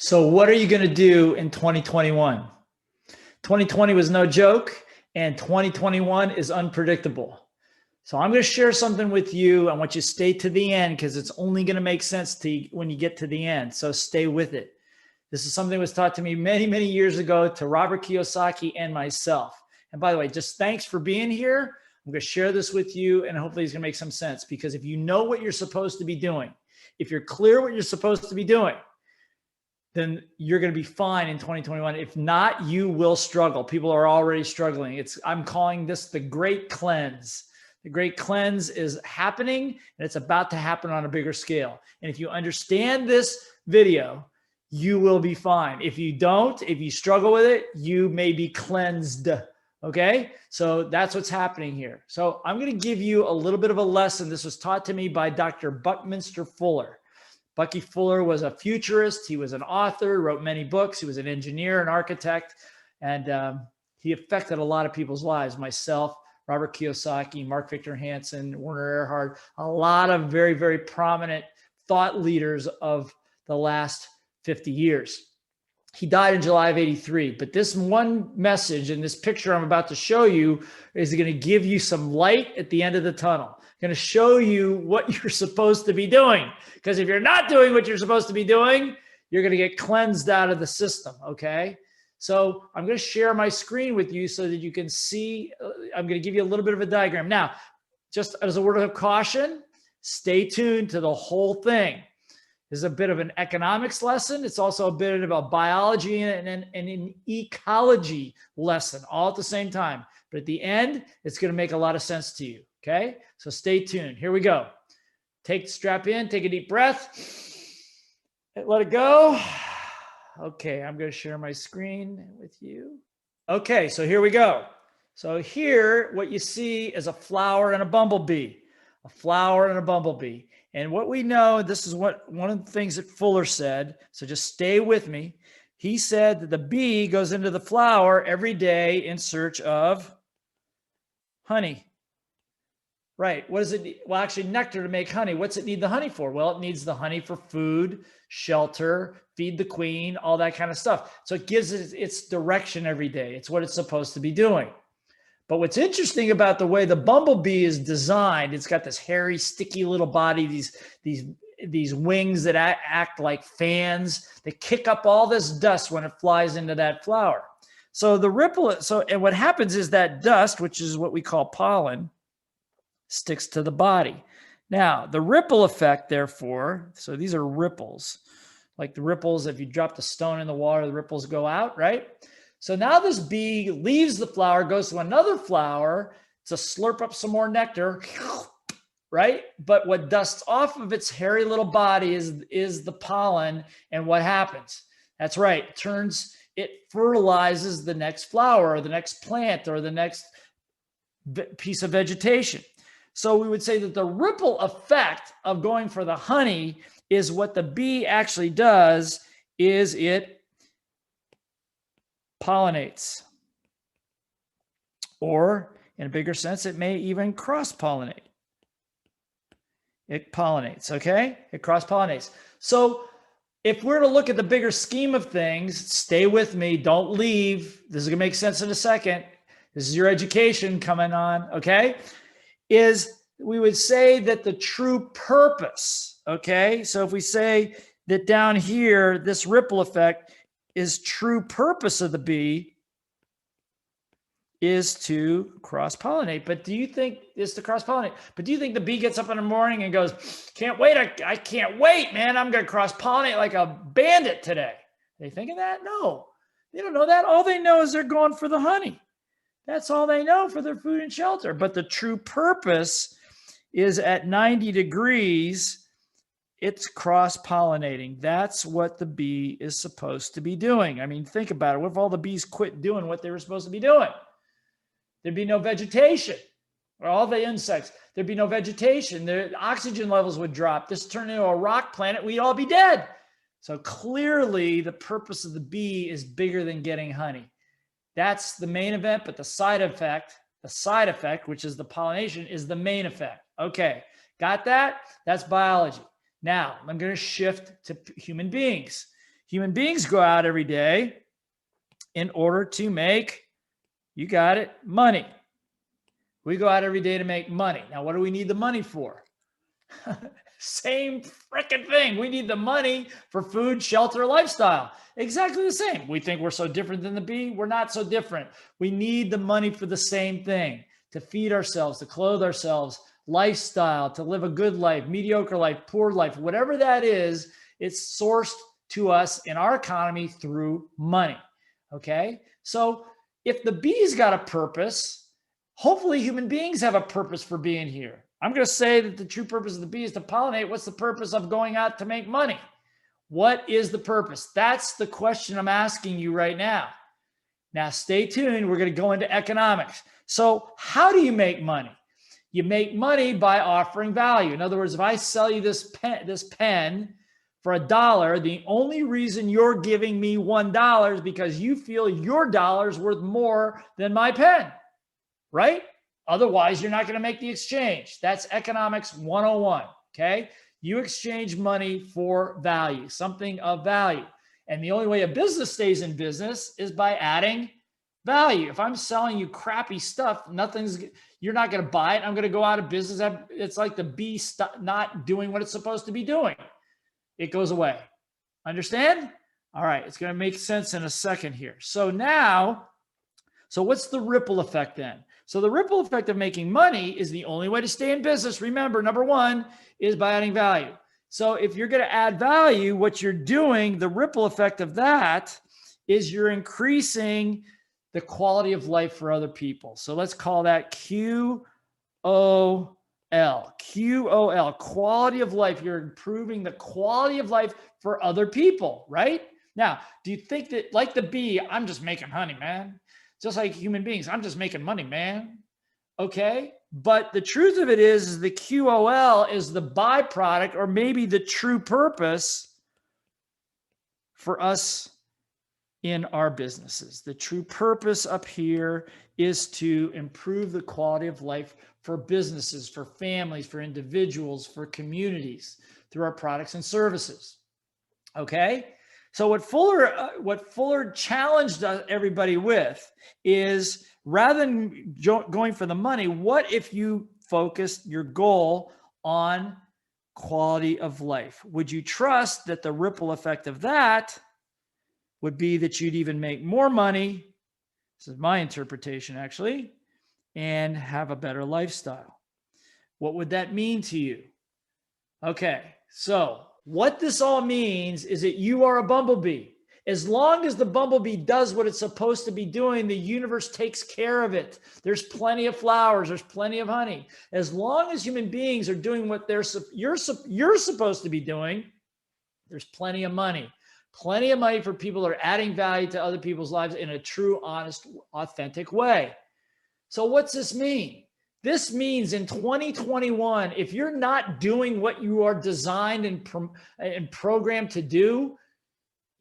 So what are you going to do in 2021? 2020 was no joke, and 2021 is unpredictable. So I'm going to share something with you. I want you to stay to the end because it's only going to make sense to you when you get to the end. So stay with it. This is something that was taught to me many, many years ago to Robert Kiyosaki and myself. And by the way, just thanks for being here. I'm going to share this with you, and hopefully it's going to make some sense, because if you know what you're supposed to be doing, if you're clear what you're supposed to be doing, then you're going to be fine in 2021. If not, you will struggle. People are already struggling. I'm calling this the Great Cleanse. The Great Cleanse is happening, and it's about to happen on a bigger scale. And if you understand this video, you will be fine. If you don't, if you struggle with it, you may be cleansed. Okay? So that's what's happening here. So I'm going to give you a little bit of a lesson. This was taught to me by Dr. Buckminster Fuller. Bucky Fuller was a futurist. He was an author, wrote many books. He was an engineer, an architect, and he affected a lot of people's lives. Myself, Robert Kiyosaki, Mark Victor Hansen, Werner Erhard, a lot of very, very prominent thought leaders of the last 50 years. He died in July of '83, but this one message and this picture I'm about to show you is going to give you some light at the end of the tunnel. Going to show you what you're supposed to be doing. Because if you're not doing what you're supposed to be doing, you're going to get cleansed out of the system, okay? So I'm going to share my screen with you so that you can see. I'm going to give you a little bit of a diagram. Now, just as a word of caution, stay tuned to the whole thing. This is a bit of an economics lesson. It's also a bit of a biology and an ecology lesson all at the same time. But at the end, it's going to make a lot of sense to you. Okay, so stay tuned. Here we go. Strap in, take a deep breath, let it go. Okay, I'm going to share my screen with you. Okay, so here we go. So here, what you see is a flower and a bumblebee, a flower and a bumblebee. And what we know, this is what one of the things that Fuller said, so just stay with me. He said that the bee goes into the flower every day in search of honey. Right. What does it need? Well, actually, nectar to make honey. What's it need the honey for? Well, it needs the honey for food, shelter, feed the queen, all that kind of stuff. So it gives it its direction every day. It's what it's supposed to be doing. But what's interesting about the way the bumblebee is designed, it's got this hairy, sticky little body, these wings that act like fans that kick up all this dust when it flies into that flower. So and what happens is that dust, which is what we call pollen, sticks to the body. Now, the ripple effect, therefore, so these are ripples, like the ripples, if you dropped a stone in the water, the ripples go out, right? So now this bee leaves the flower, goes to another flower to slurp up some more nectar, right? But what dusts off of its hairy little body is the pollen. And what happens? That's right. It fertilizes the next flower or the next plant or the next piece of vegetation. So we would say that the ripple effect of going for the honey is what the bee actually does is it pollinates. Or in a bigger sense, it may even cross-pollinate. It pollinates, okay? It cross-pollinates. So if we're to look at the bigger scheme of things, stay with me, don't leave. This is going to make sense in a second. This is your education coming on, okay? We would say that the true purpose, okay? So if we say that down here, this ripple effect is true purpose of the bee is to cross-pollinate. But do you think the bee gets up in the morning and goes, can't wait, I can't wait, man, I'm going to cross-pollinate like a bandit today? They think of that? No, they don't know that. All they know is they're going for the honey. That's all they know for their food and shelter. But the true purpose is at 90 degrees, it's cross-pollinating. That's what the bee is supposed to be doing. I mean, think about it. What if all the bees quit doing what they were supposed to be doing? There'd be no vegetation. Or all the insects, there'd be no vegetation. The oxygen levels would drop. This turned into a rock planet. We'd all be dead. So clearly, the purpose of the bee is bigger than getting honey. That's the main event, but the side effect, which is the pollination, is the main effect. Okay, got that? That's biology. Now, I'm going to shift to human beings. Human beings go out every day in order to make, you got it, money. We go out every day to make money. Now, what do we need the money for? Same freaking thing. We need the money for food, shelter, lifestyle. Exactly the same. We think we're so different than the bee. We're not so different. We need the money for the same thing, to feed ourselves, to clothe ourselves, lifestyle, to live a good life, mediocre life, poor life, whatever that is, it's sourced to us in our economy through money. Okay. So if the bee's got a purpose, hopefully human beings have a purpose for being here. I'm going to say that the true purpose of the bee is to pollinate. What's the purpose of going out to make money? What is the purpose? That's the question I'm asking you right now. Now, stay tuned. We're going to go into economics. So how do you make money? You make money by offering value. In other words, if I sell you this pen for $1, the only reason you're giving me $1 is because you feel your dollar is worth more than my pen, right? Otherwise, you're not going to make the exchange. That's economics 101, okay? You exchange money for value, something of value. And the only way a business stays in business is by adding value. If I'm selling you crappy stuff, you're not going to buy it. I'm going to go out of business. It's like the bee not doing what it's supposed to be doing. It goes away. Understand? All right. It's going to make sense in a second here. So what's the ripple effect then? So the ripple effect of making money is the only way to stay in business. Remember, number one is by adding value. So if you're going to add value, what you're doing, the ripple effect of that is you're increasing the quality of life for other people. So let's call that QOL, quality of life. You're improving the quality of life for other people, right? Now, do you think that, like the bee, I'm just making honey, man? Just like human beings, I'm just making money, man. Okay. But the truth of it is the QOL is the byproduct, or maybe the true purpose for us in our businesses. The true purpose up here is to improve the quality of life for businesses, for families, for individuals, for communities through our products and services. Okay. So what Fuller challenged everybody with is, rather than going for the money, what if you focused your goal on quality of life? Would you trust that the ripple effect of that would be that you'd even make more money? This is my interpretation, actually, and have a better lifestyle. What would that mean to you? Okay, so what this all means is that you are a bumblebee. As long as the bumblebee does what it's supposed to be doing, the universe takes care of it. There's plenty of flowers. There's plenty of honey. As long as human beings are doing what you're supposed to be doing, there's plenty of money. Plenty of money for people that are adding value to other people's lives in a true, honest, authentic way. So what's this mean? This means in 2021, if you're not doing what you are designed and programmed to do,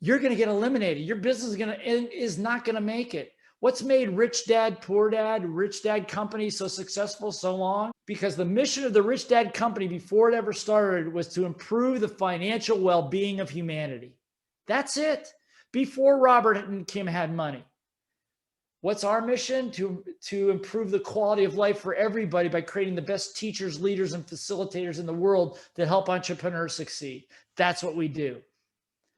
you're going to get eliminated. Your business is not going to make it. What's made Rich Dad Company so successful so long? Because the mission of the Rich Dad Company before it ever started was to improve the financial well-being of humanity. That's it. Before Robert and Kim had money. What's our mission? To improve the quality of life for everybody by creating the best teachers, leaders, and facilitators in the world that help entrepreneurs succeed. That's what we do.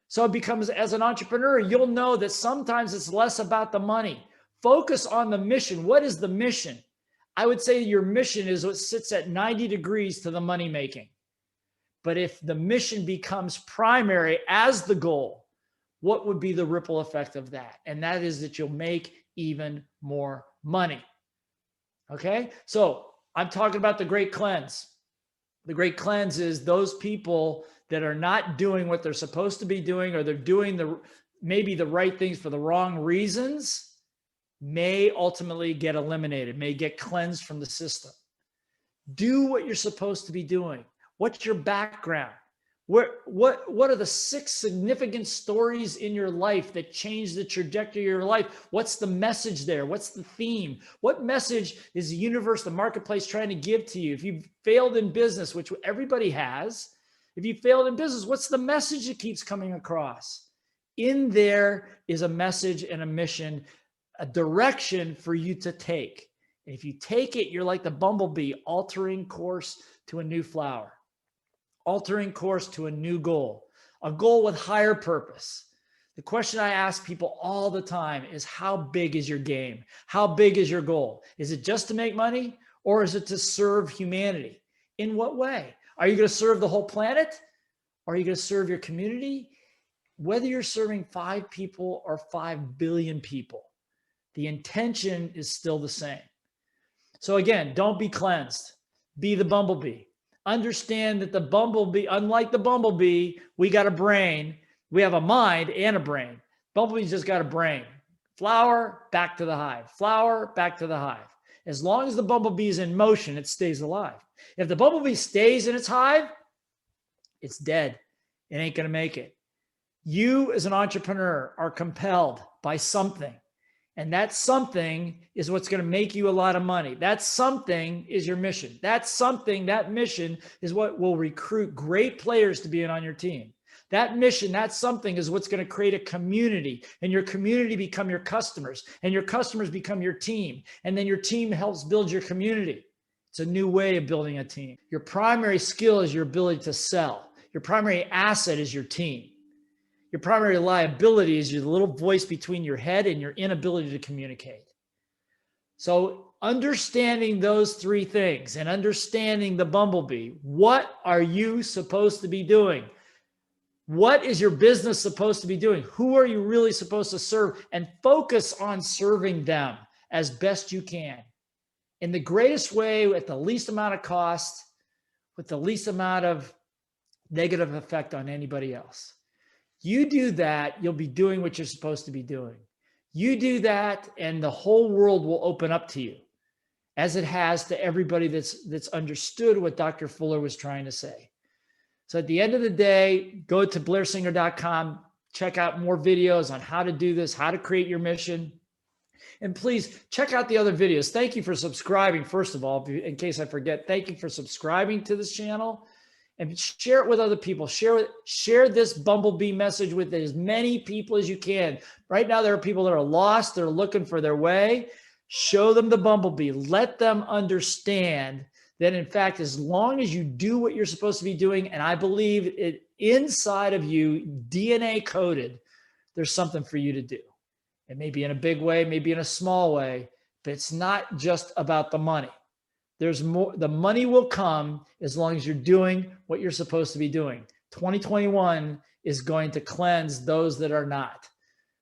So it becomes, as an entrepreneur, you'll know that sometimes it's less about the money. Focus on the mission. What is the mission? I would say your mission is what sits at 90 degrees to the money making. But if the mission becomes primary as the goal, what would be the ripple effect of that? And that is that you'll make even more money. Okay. So I'm talking about the Great Cleanse. The Great Cleanse is those people that are not doing what they're supposed to be doing, or they're doing maybe the right things for the wrong reasons, may ultimately get eliminated, may get cleansed from the system. Do what you're supposed to be doing. What's your background? What are the 6 significant stories in your life that change the trajectory of your life? What's the message there? What's the theme? What message is the universe, the marketplace trying to give to you? If you've failed in business, which everybody has, if you failed in business, what's the message that keeps coming across? in there is a message and a mission, a direction for you to take. And if you take it, you're like the bumblebee, altering course to a new flower, altering course to a new goal, a goal with higher purpose. The question I ask people all the time is, how big is your game? How big is your goal? Is it just to make money, or is it to serve humanity? In what way? Are you going to serve the whole planet? Or are you going to serve your community? Whether you're serving 5 people or 5 billion people, the intention is still the same. So again, don't be cleansed. Be the bumblebee. Understand that the bumblebee, unlike the bumblebee, we got a brain. We have a mind and a brain. Bumblebee's just got a brain. Flower, back to the hive. Flower, back to the hive. As long as the bumblebee is in motion, it stays alive. If the bumblebee stays in its hive, it's dead. It ain't going to make it. You as an entrepreneur are compelled by something. And that something is what's going to make you a lot of money. That something is your mission. That something, that mission is what will recruit great players to be on your team. That mission, that something is what's going to create a community, and your community become your customers, and your customers become your team. And then your team helps build your community. It's a new way of building a team. Your primary skill is your ability to sell. Your primary asset is your team. Your primary liability is your little voice between your head and your inability to communicate. So understanding those 3 things and understanding the bumblebee, what are you supposed to be doing? What is your business supposed to be doing? Who are you really supposed to serve? And focus on serving them as best you can in the greatest way, at the least amount of cost, with the least amount of negative effect on anybody else. You do that, you'll be doing what you're supposed to be doing. You do that, and the whole world will open up to you, as it has to everybody that's understood what Dr. Fuller was trying to say. So at the end of the day, go to blairsinger.com, check out more videos on how to do this, how to create your mission. And please check out the other videos. Thank you for subscribing, first of all, in case I forget. Thank you for subscribing to this channel, and share it with other people. Share this bumblebee message with as many people as you can. Right now, there are people that are lost. They're looking for their way. Show them the bumblebee. Let them understand that, in fact, as long as you do what you're supposed to be doing, and I believe it inside of you, DNA coded, there's something for you to do. It may be in a big way, maybe in a small way, but it's not just about the money. There's more. The money will come as long as you're doing what you're supposed to be doing. 2021 is going to cleanse those that are not.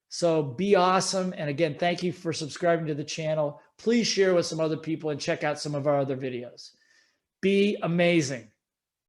So be awesome. And again, thank you for subscribing to the channel. Please share with some other people and check out some of our other videos. Be amazing.